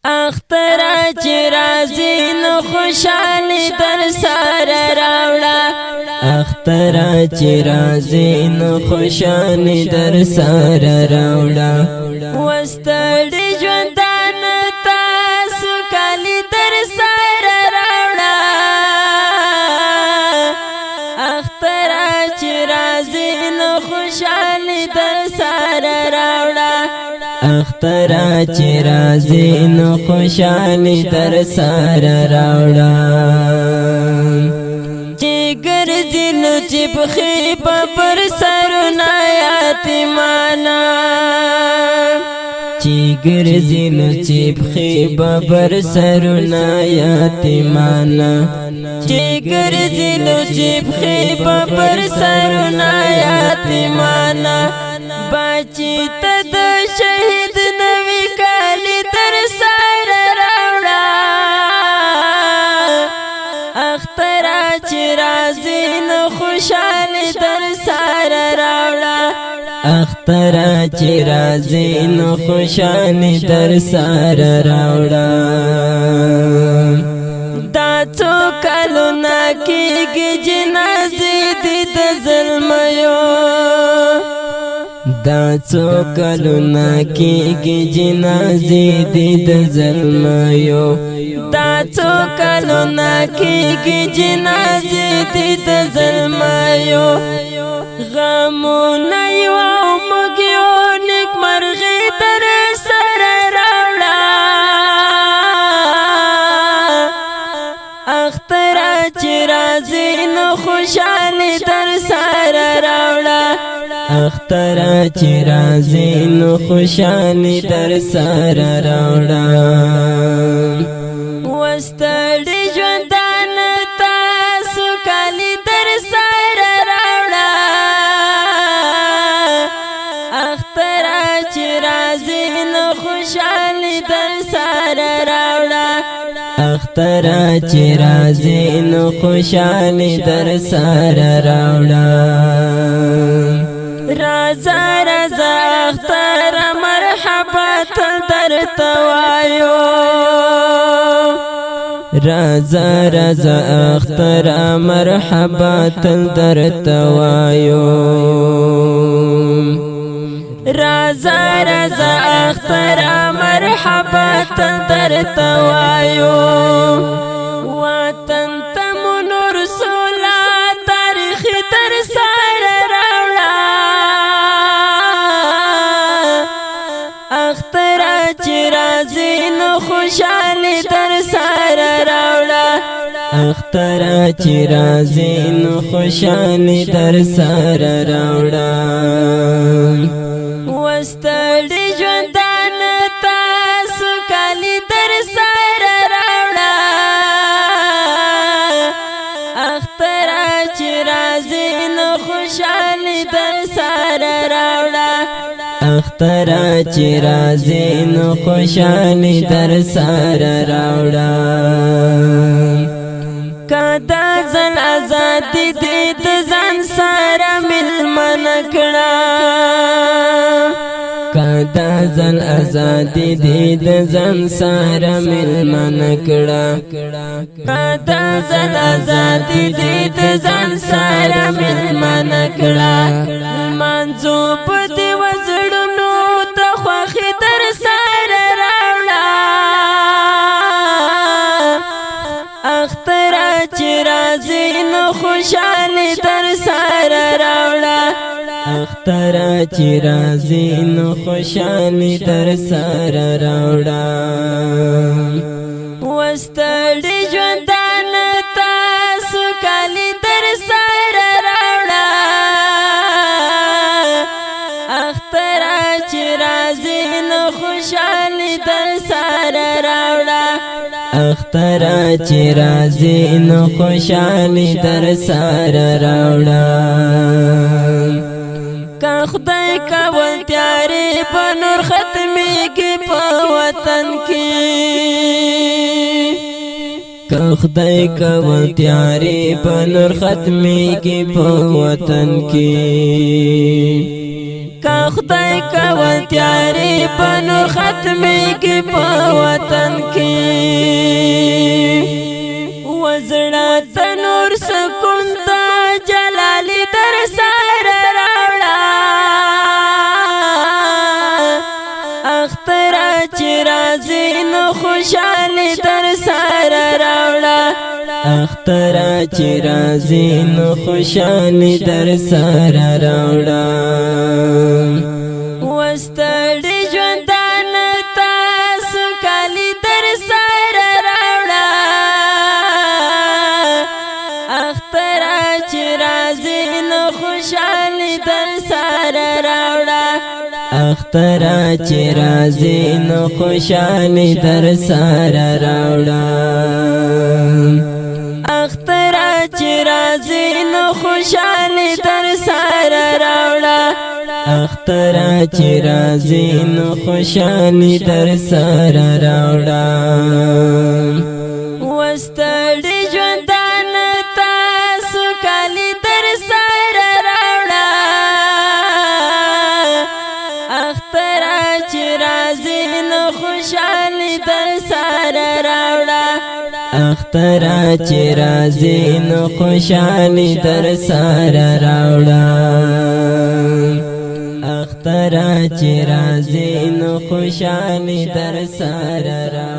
اخترا چې راځي نو خوشالي در سره راوړه اخترا چې راځي نو خوشالي در سره راوړه وستړي ژوندان تاسو کالي در سره راوړه اخترا چې راځي نو خوشالي در سره راوړه اخترا چې راځي نو خوشالي در سره راوړه چې ګرځي نو چې پخې په پر سرونه یتیمانه چې ګرځي نو چې پخې په پر سرونه یتیمانه چې ګرځي نو چې پخې په پر سرونه یتیمانه باچی ته د شهید نوی کالی در سره راوړه اخترا چې راځي نو خوشالي در سره راوړه اخترا چې راځي نو خوشالي در سره راوړه دا څو کلونه کېږي جنازې دي د زلمیو دا څو کلونه کېږي جنازې دي د زلمیو دا څو کلونه کېږي جنازې دي د زلمیو غمونه یو او موږ یو نیکمرغي در سره راوړه اخترا چې راځي نو خوشالي در سره راوړه اخترا چې راځي نو خوشالي در سره راوړه وستړي ژوندان تاسو کالي در سره راوړه اخترا چې راځي نو خوشالي در سره راوړه اخترا چې راځي نو خوشالي در سره راوړه رازا رازا اختر مرحبا تل درته وایو رازا رازا اختر مرحبا تل درته وایو رازا رازا اختر مرحبا تل درته وایو وطن ته مو نور سولا تاریخ در سره راوړه اخترا چې راځي نو خوشالي در سره راوړه اخترا چې راځي نو خوشالي در سره راوړه وستړي ژوندان تاسو کالي در سره راوړه اخترا چې راځي نو خوشالي در سره راوړه اخترا چې راځي نو خوشالي در سره راوړه کدا ځل آزادي دې د ځان سره ملمنه کړه کدا ځل آزادي دې د ځان سره ملمنه کړه کدا ځل آزادي دې د ځان سره ملمنه کړه منځو په دې وزړونو ته خوښي در سره راوړه اخترا چې راځي نو خوشالي در سره راوړه اخترا چې راځي نو خوشالي در سره راوړه وستړي ژوندان تاسو کالي در سره راوړه اخترا چې راځي نو خوشالي در سره راوړه اخترا چې راځي نو خوشالي در سره راوړه که خدای کول تیارې په نور ختمېږي په وطن کې که خدای کول تیارې په نور ختمېږي په وطن کې که خدای کول تیارې په نور ختمېږي په وطن کې وزړه تنور سکون تا جلالی در سره راوړه اختر چې راځي نو خوشالي در سره راوړه اختر چې راځي نو خوشالي در سره راوړه وستړي ژوندان تاسو کالي در سره راوړه اختر چې راځي نو خوشالي در سره راوړه اختر چې راځي نو خوشالي در سره راوړه اختر چې راځي نو خوشالي در سره راوړه اختر چې راځي نو خوشالي در سره راوړه وستړي ژوندان تاسو کالي در سره راوړه اختر چې راځي نو خوشالي در سره راوړه اختر چې راځي نو خوشالي در سره راوړه اختر چې راځي نو خوشالي در سره راوړه